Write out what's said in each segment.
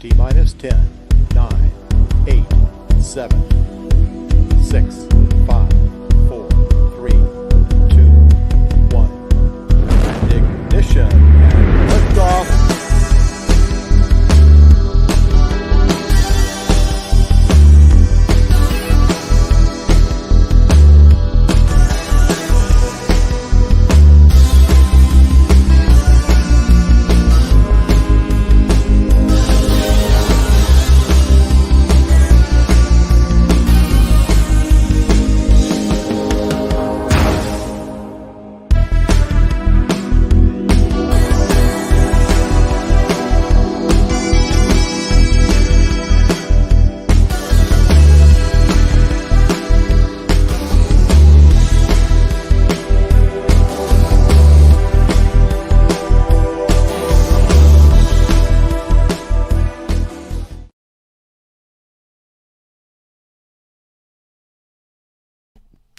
T-minus 10, 9, 8, 7, 6, 5, 4, 3, 2, 1. Ignition and liftoff.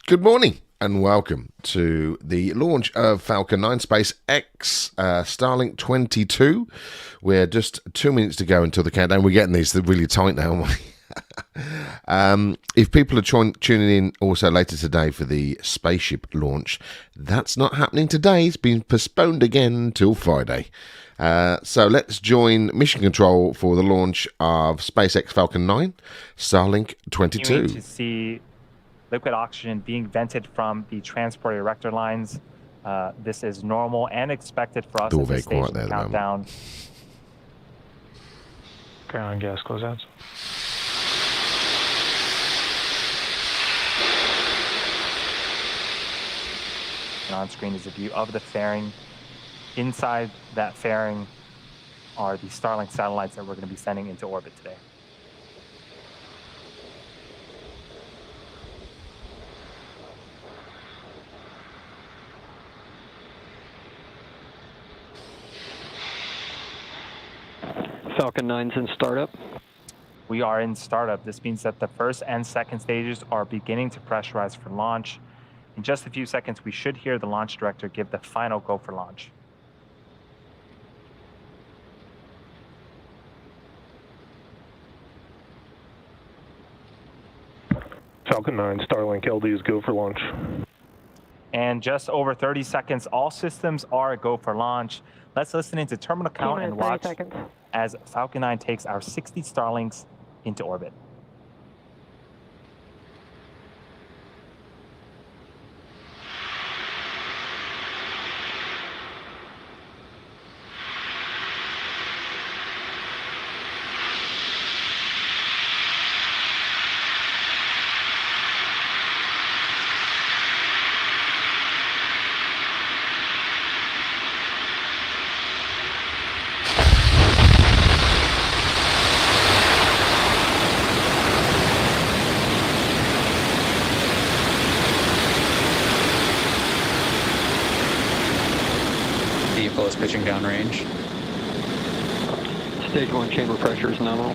Good morning and welcome to the launch of Falcon 9 SpaceX Starlink 22. We're just 2 minutes to go until the countdown. We're getting these really tight now, aren't we? If people are tuning in also later today for the spaceship launch, that's not happening today. It's been postponed again until Friday. So let's join Mission Control for the launch of SpaceX Falcon 9 Starlink 22. You need to see liquid oxygen being vented from the transport erector lines. This is normal and expected for us They're all at this very stage quiet of there the at the countdown. Ground gas closeouts. And on screen is a view of the fairing. Inside that fairing are the Starlink satellites that we're going to be sending into orbit today. Falcon 9's in startup. We are in startup. This means that the first and second stages are beginning to pressurize for launch. In just a few seconds, we should hear the launch director give the final go for launch. Falcon 9, Starlink LDs go for launch. And just over 30 seconds, all systems are a go for launch. Let's listen into terminal count and watch as Falcon 9 takes our 60 Starlinks into orbit. Vehicle is pitching downrange. Stage 1 chamber pressure is nominal.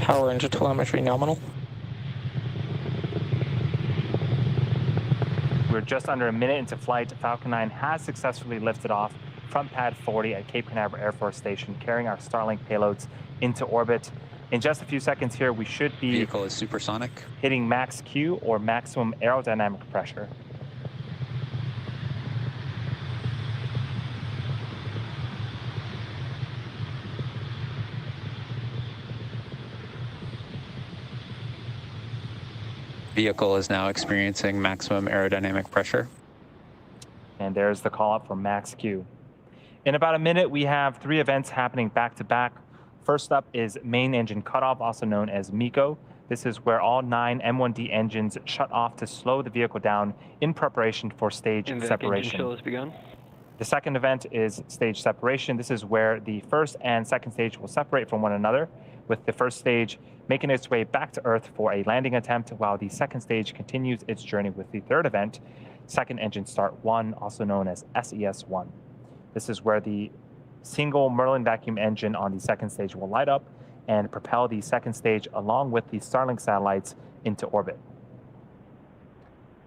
Power into telemetry nominal. We're just under a minute into flight. Falcon 9 has successfully lifted off from Pad 40 at Cape Canaveral Air Force Station, carrying our Starlink payloads into orbit. In just a few seconds here, we should be Vehicle is supersonic. hitting max Q, or maximum aerodynamic pressure. Vehicle is now experiencing maximum aerodynamic pressure. And there's the call up for max Q. In about a minute, we have 3 events happening back to back. First up is main engine cutoff, also known as MECO. This is where all 9 M1D engines shut off to slow the vehicle down in preparation for stage separation. Engine chill has begun. The second event is stage separation. This is where the first and second stage will separate from one another. with the first stage making its way back to Earth for a landing attempt, while the second stage continues its journey with the third event, Second Engine Start 1, also known as SES-1. This is where the single Merlin vacuum engine on the second stage will light up and propel the second stage along with the Starlink satellites into orbit.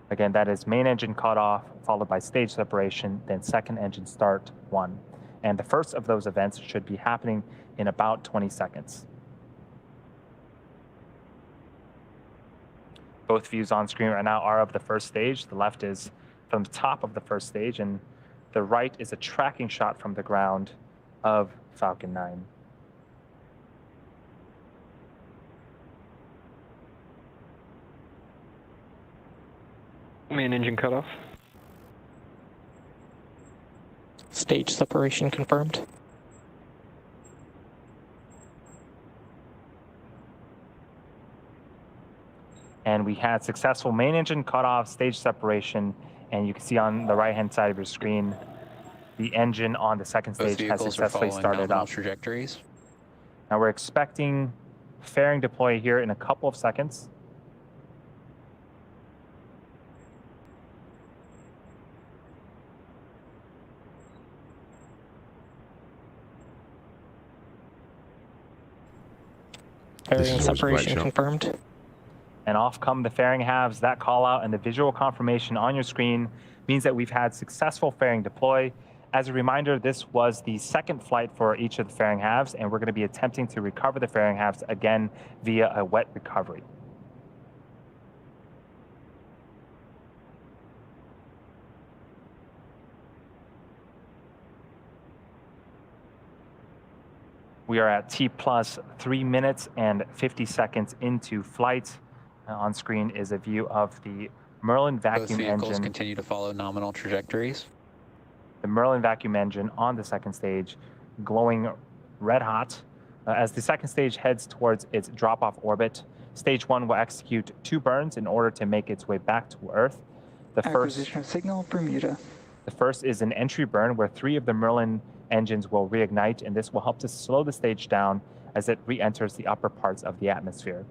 Again, that is main engine cutoff, followed by stage separation, then second engine start 1. And the first of those events should be happening in about 20 seconds. Both views on screen right now are of the first stage. The left is from the top of the first stage, and the right is a tracking shot from the ground of Falcon 9. Main engine cutoff. Stage separation confirmed. And we had successful main engine cutoff, stage separation, and you can see on the right-hand side of your screen, the engine on the second Both stage has vehicles are successfully following started nominal up. trajectories. Now we're expecting fairing deploy here in a couple of seconds. Fairing is always a great separation shot. confirmed. And off come the fairing halves. That call out and the visual confirmation on your screen means that we've had successful fairing deploy. As a reminder, this was the second flight for each of the fairing halves, and we're going to be attempting to recover the fairing halves again via a wet recovery. We are at T plus 3 minutes and 50 seconds into flight. On screen is a view of the Merlin Both vacuum vehicles engine. continue to follow nominal trajectories. The Merlin vacuum engine on the second stage, glowing red hot. As the second stage heads towards its drop-off orbit, stage 1 will execute 2 burns in order to make its way back to Earth. Acquisition of signal, Bermuda. The first is an entry burn where 3 of the Merlin engines will reignite, and this will help to slow the stage down as it re-enters the upper parts of the atmosphere.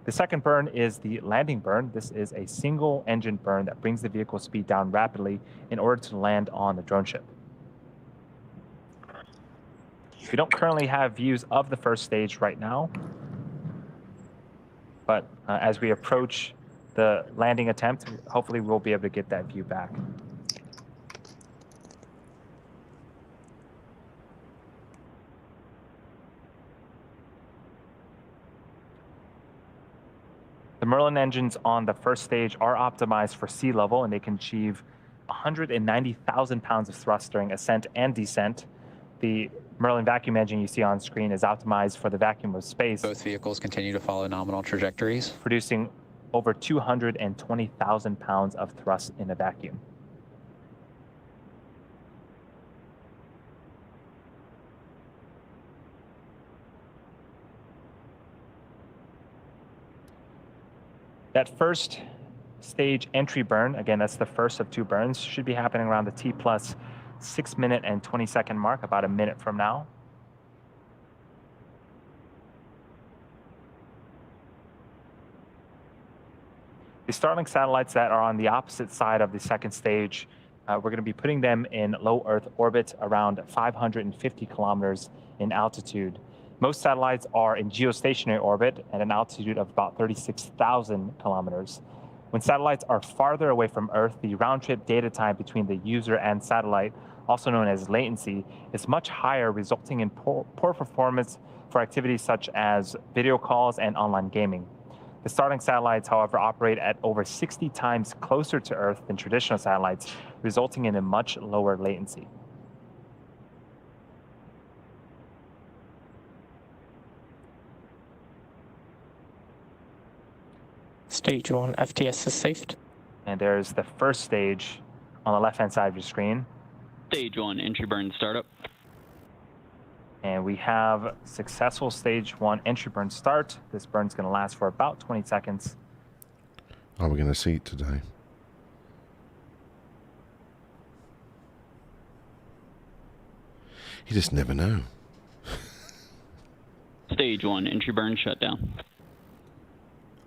The second burn is the landing burn. This is a single engine burn that brings the vehicle speed down rapidly in order to land on the drone ship. We don't currently have views of the first stage right now, but as we approach the landing attempt, hopefully we'll be able to get that view back. The Merlin engines on the first stage are optimized for sea level, and they can achieve 190,000 pounds of thrust during ascent and descent. The Merlin vacuum engine you see on screen is optimized for the vacuum of space, Both vehicles continue to follow nominal trajectories. producing over 220,000 pounds of thrust in a vacuum. That first stage entry burn, again, that's the first of 2 burns, should be happening around the T plus 6 minute and 20 second mark, about a minute from now. The Starlink satellites that are on the opposite side of the second stage, we're going to be putting them in low Earth orbit around 550 kilometers in altitude. Most satellites are in geostationary orbit at an altitude of about 36,000 kilometers. When satellites are farther away from Earth, the round-trip data time between the user and satellite, also known as latency, is much higher, resulting in poor performance for activities such as video calls and online gaming. The Starlink satellites, however, operate at over 60 times closer to Earth than traditional satellites, resulting in a much lower latency. Stage 1 FTS is saved. And there's the first stage on the left-hand side of your screen. Stage 1, entry burn startup. And we have successful stage 1 entry burn start. This burn's going to last for about 20 seconds. Are we going to see it today? You just never know. Stage 1, entry burn shutdown.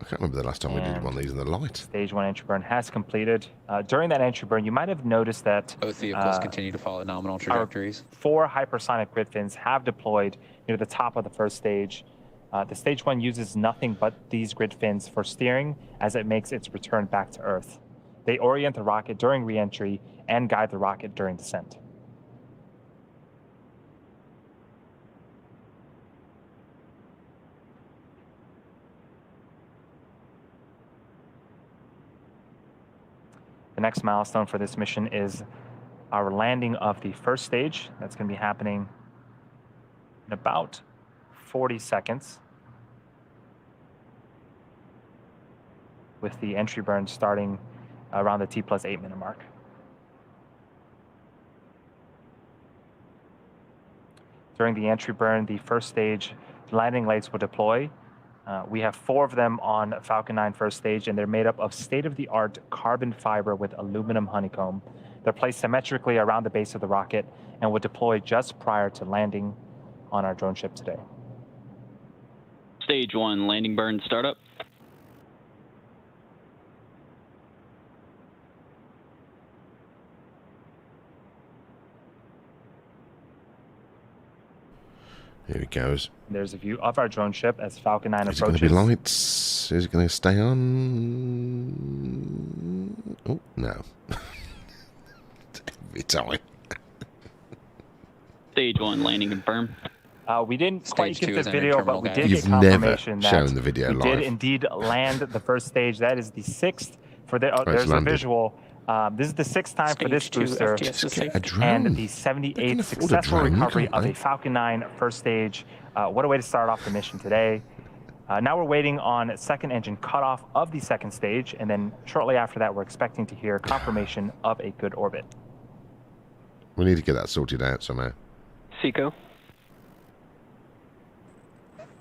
I can't remember the last time we did one of these in the light. Stage 1 entry burn has completed. During that entry burn, you might have noticed that Both vehicles continue to follow nominal trajectories. 4 hypersonic grid fins have deployed near the top of the first stage. The Stage 1 uses nothing but these grid fins for steering as it makes its return back to Earth. They orient the rocket during re-entry and guide the rocket during descent. The next milestone for this mission is our landing of the first stage. That's going to be happening in about 40 seconds, with the entry burn starting around the T+8 minute mark. During the entry burn, the first stage landing lights will deploy. We have 4 of them on Falcon 9 first stage, and they're made up of state-of-the-art carbon fiber with aluminum honeycomb. They're placed symmetrically around the base of the rocket and will deploy just prior to landing on our drone ship today. Stage 1, landing burn startup. Here it goes. There's a view of our drone ship as Falcon 9 Is it going approaches. to be lights? Is it going to stay on? Oh, no. Every time. Stage 1, landing confirmed. We didn't quite Stage 2 get is the entering video, terminal but we gate. did You've get never confirmation that shown the video we live. did indeed land the first stage. That is the 6th for the. it's There's a landed. visual. This is the 6th time for this Stage 2 booster, FTS is safe. A drone. and the They can 78th afford a successful drone, recovery can't of they? a Falcon 9 first stage. What a way to start off the mission today. Now we're waiting on second engine cutoff of the second stage, and then shortly after that, we're expecting to hear confirmation of a good orbit. We need to get that sorted out somehow. Seco.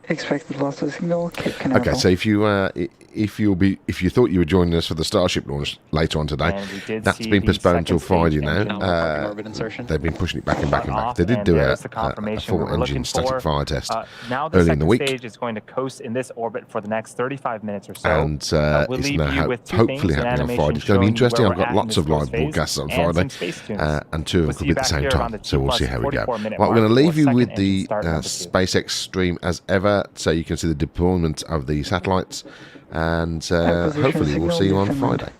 Expected loss of signal, Cape Canaveral. Okay, so if you thought you were joining us for the Starship launch later on today, And we did that's see been the postponed second until Friday stage now. engine Nominal parking orbit insertion. They've been pushing it back and back and Shut back. off, They did and do there's a the confirmation we full were looking engine static for. fire test Now the early in the second week, stage is going to coast in this orbit for the next 35 minutes or so. and We'll it's leave now you with 2 hopefully things, an happening on animation Friday. It's going to be showing interesting. where I've we're got at lots in of this live first phase, broadcasts on and Friday, some space tunes. and 2 of them We'll could see be you at the back same here time. around the So we'll see how we go. 2+44 minute Right, we're going to mark leave for you second with engine the start number 2. SpaceX stream as ever, so you can see the deployment of the satellites, and Acquisition hopefully we'll signal see you on Newfoundland. Friday.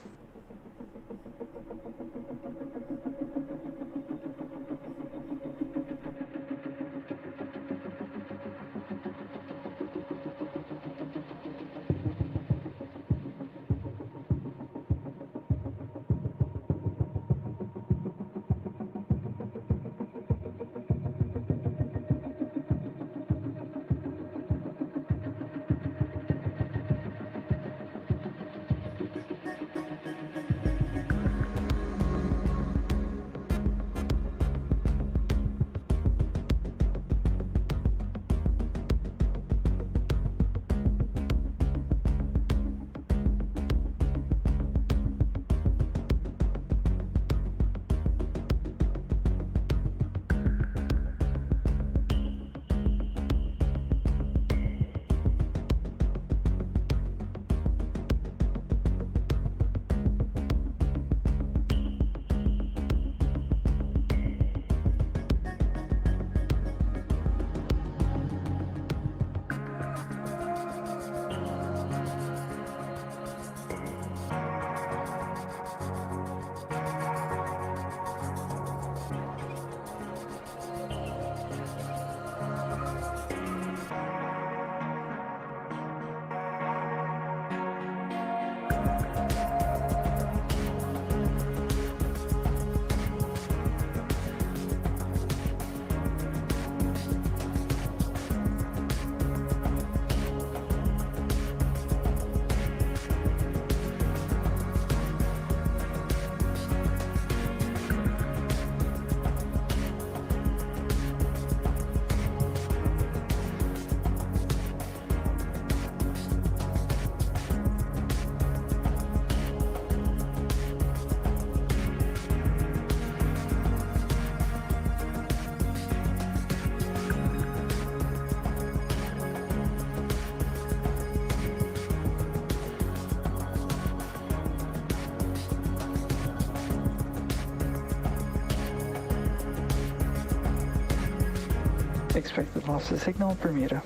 Expected loss of signal, Bermuda.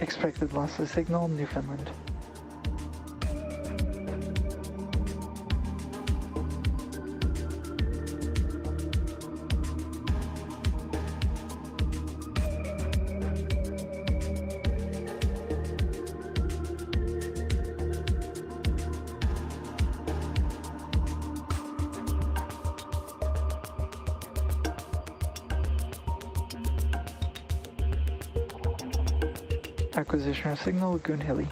Expected loss of signal, Newfoundland. Acquisition of signal, Lagoon Hilly.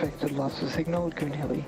Suspected loss of signal at Goonhilly.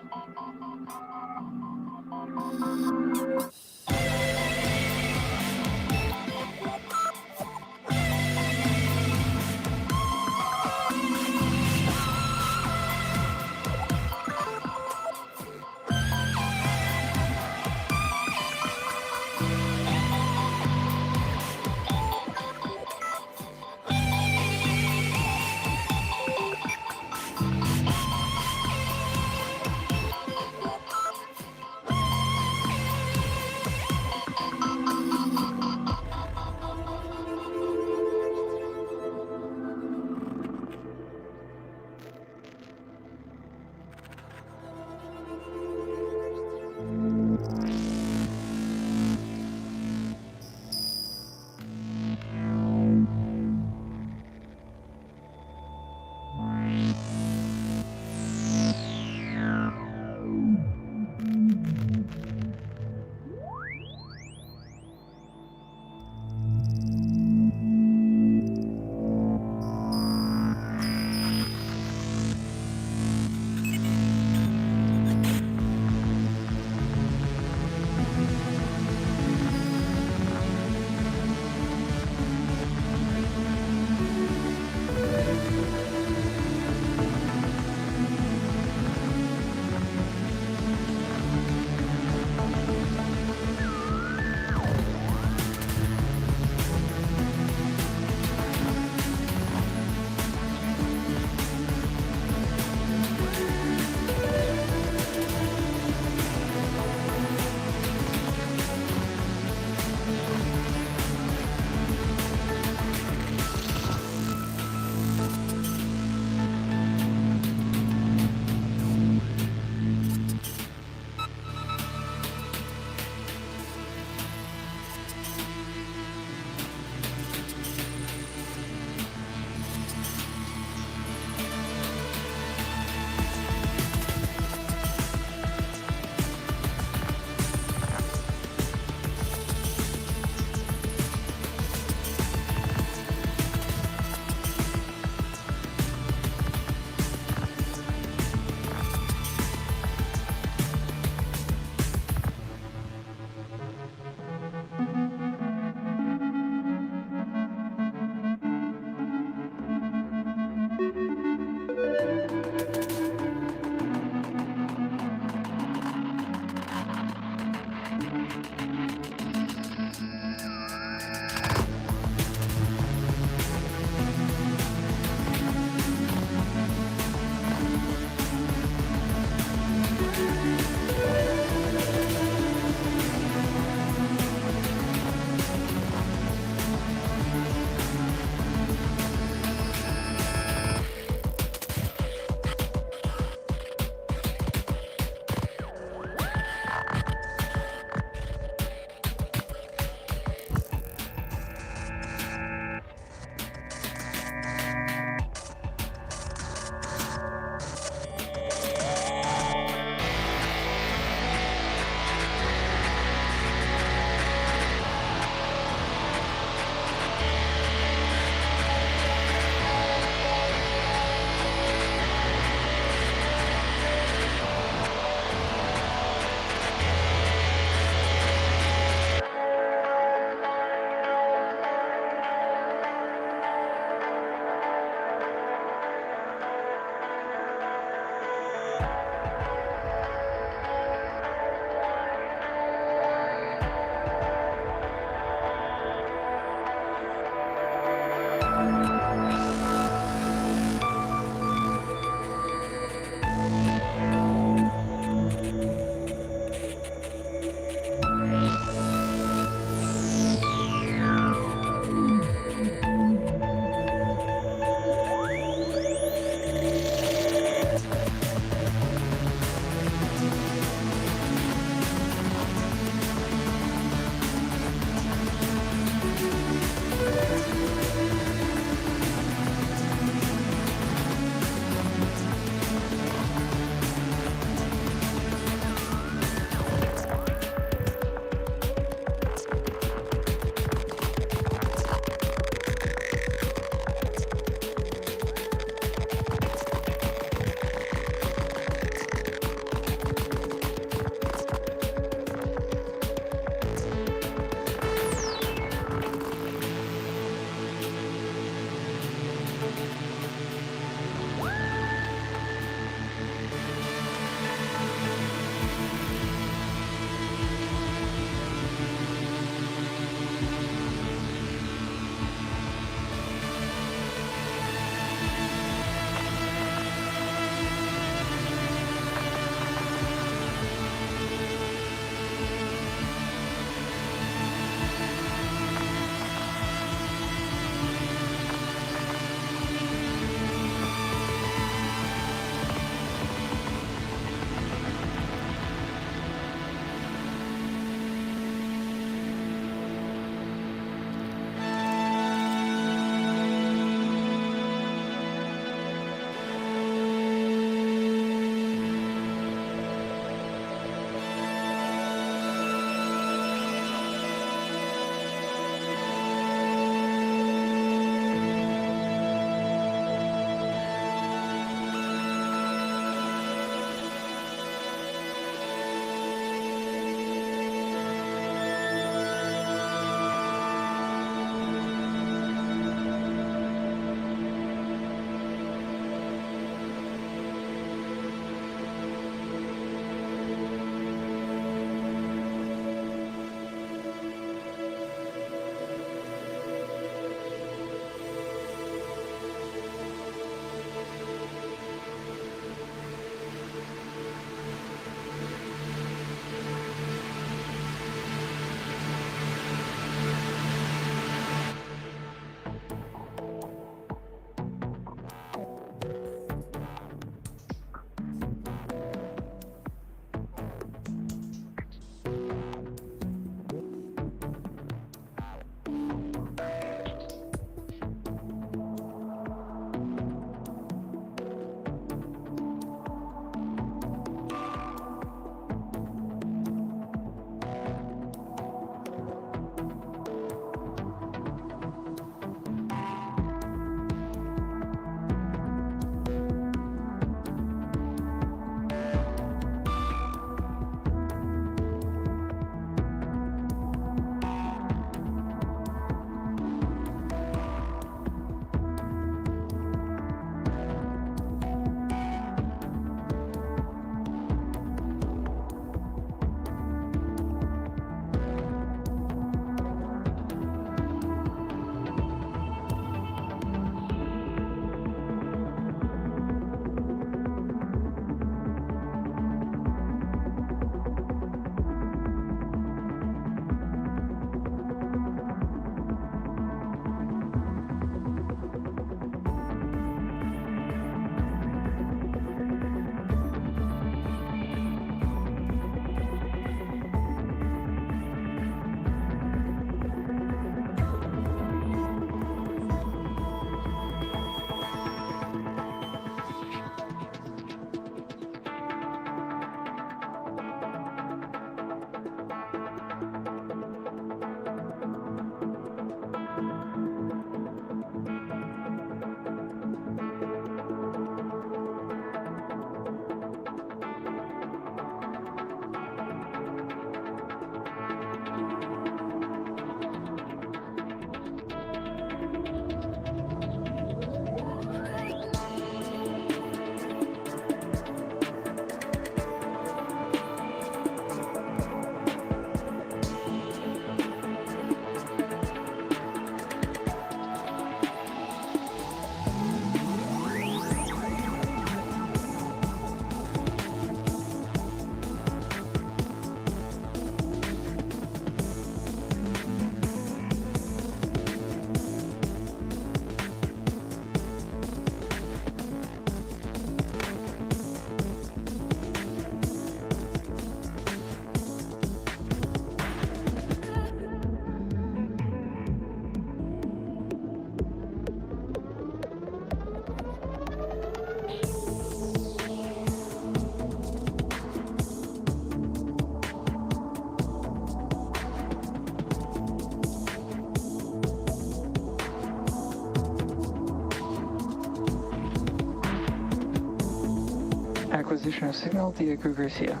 Acquisition of signal, Diego Garcia.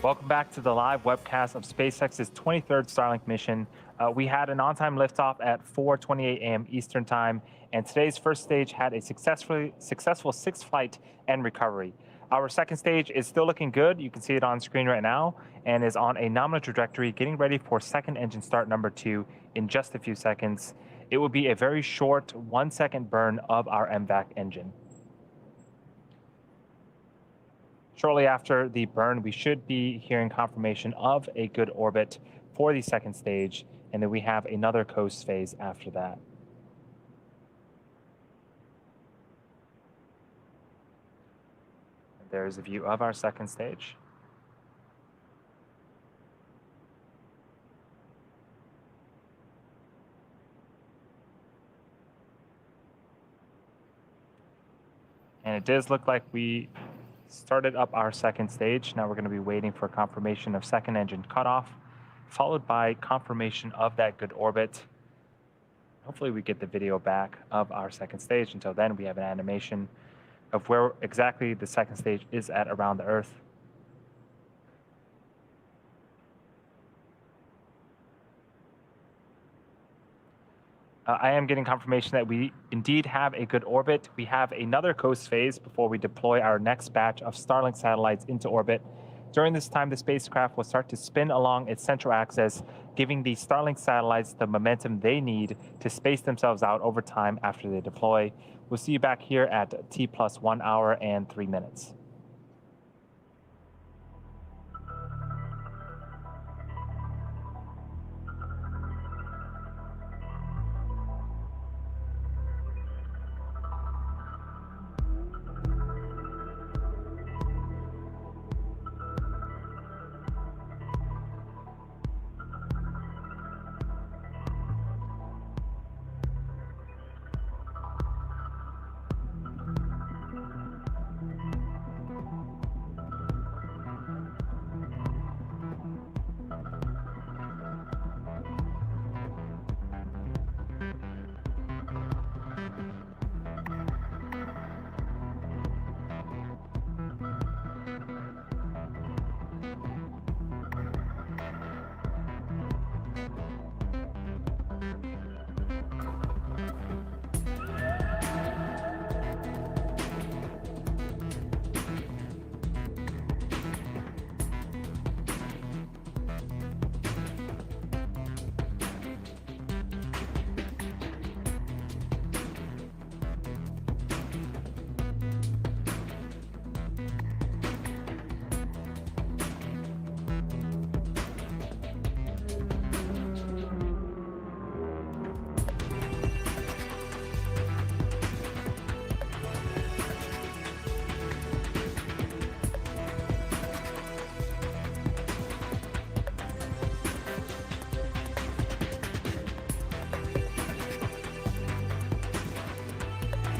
Welcome back to the live webcast of SpaceX's 23rd Starlink mission. We had an on-time liftoff at 4:28 a.m. Eastern Time, and today's first stage had a successful sixth flight and recovery. Our second stage is still looking good. You can see it on screen right now, and is on a nominal trajectory, getting ready for second engine start number 2 in just a few seconds. It will be a very short 1-second burn of our MVAC engine. Shortly after the burn, we should be hearing confirmation of a good orbit for the second stage, and then we have another coast phase after that. There's a view of our second stage. And it does look like we started up our second stage. Now we're going to be waiting for confirmation of second engine cutoff, followed by confirmation of that good orbit. Hopefully we get the video back of our second stage. Until then, we have an animation of where exactly the second stage is at around the Earth. I am getting confirmation that we indeed have a good orbit. We have another coast phase before we deploy our next batch of Starlink satellites into orbit. During this time, the spacecraft will start to spin along its central axis, giving the Starlink satellites the momentum they need to space themselves out over time after they deploy. We'll see you back here at T+1 hour and 3 minutes.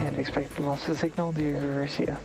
And expect loss of signal to Garcia.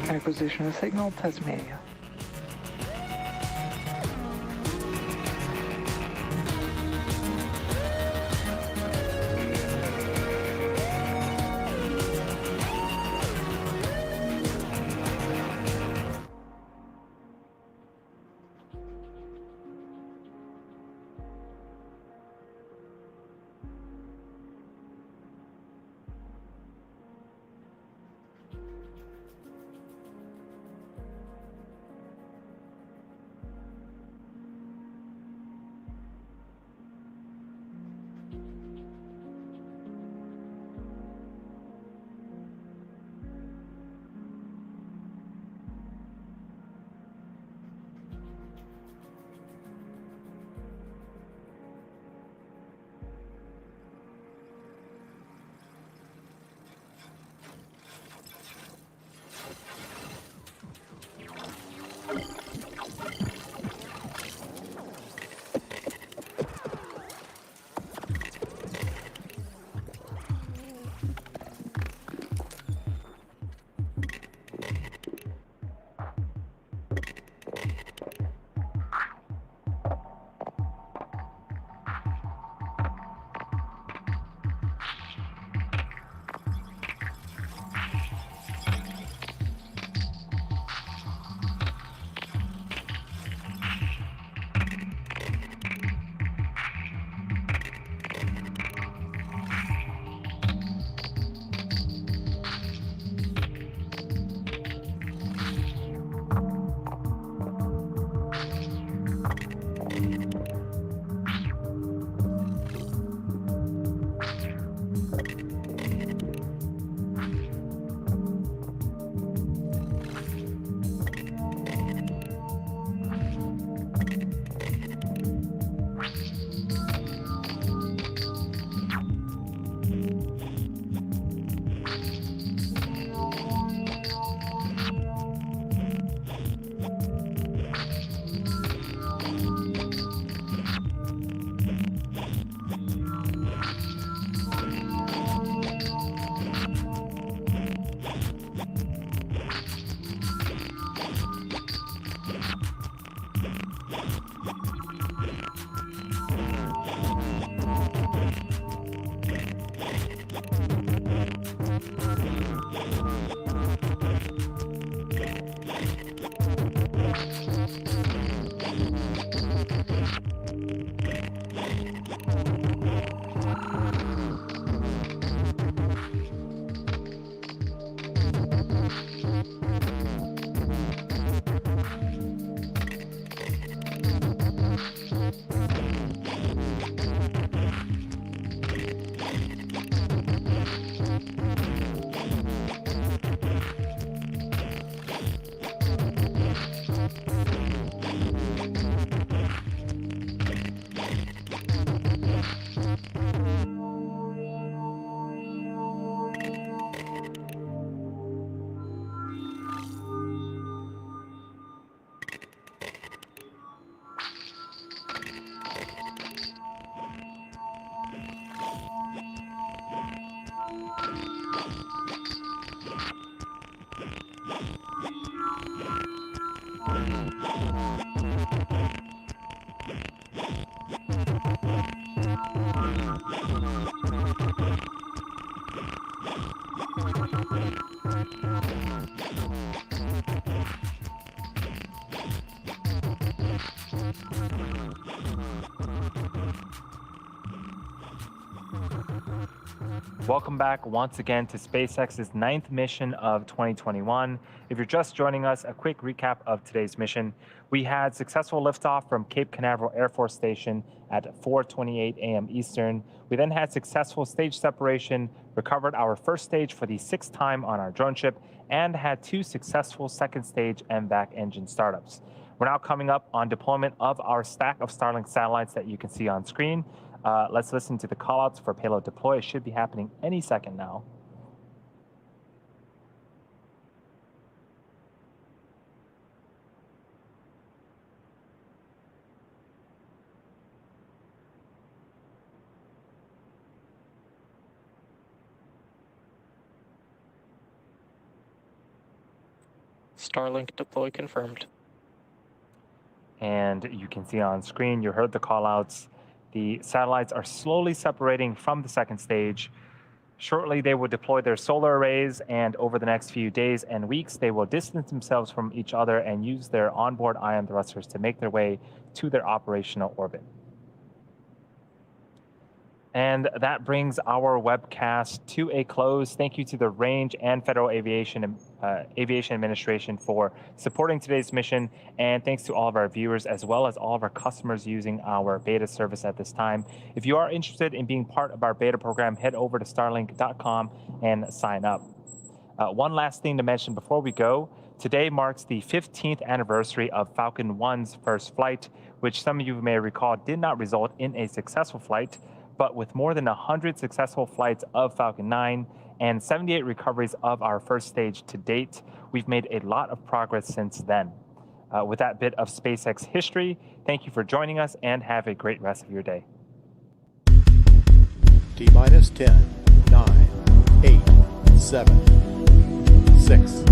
Acquisition of signal, Tasmania. Welcome back once again to SpaceX's 9th mission of 2021. If you're just joining us, a quick recap of today's mission. We had successful liftoff from Cape Canaveral Air Force Station at 4:28 a.m. Eastern. We then had successful stage separation, recovered our first stage for the 6th time on our drone ship, and had 2 successful second stage MVAC engine startups. We're now coming up on deployment of our stack of Starlink satellites that you can see on screen. Let's listen to the callouts for payload deploy. It should be happening any second now. Starlink deploy confirmed. And you can see on screen, you heard the callouts. The satellites are slowly separating from the second stage. Shortly, they will deploy their solar arrays, and over the next few days and weeks, they will distance themselves from each other and use their onboard ion thrusters to make their way to their operational orbit. And that brings our webcast to a close. Thank you to the Range and Federal Aviation Administration for supporting today's mission. And thanks to all of our viewers, as well as all of our customers using our beta service at this time. If you are interested in being part of our beta program, head over to starlink.com and sign up. One last thing to mention before we go. Today marks the 15th anniversary of Falcon 1's first flight, which some of you may recall did not result in a successful flight. But with more than 100 successful flights of Falcon 9 and 78 recoveries of our first stage to date, we've made a lot of progress since then. With that bit of SpaceX history, thank you for joining us and have a great rest of your day. T-minus 10, 9, 8, 7, 6,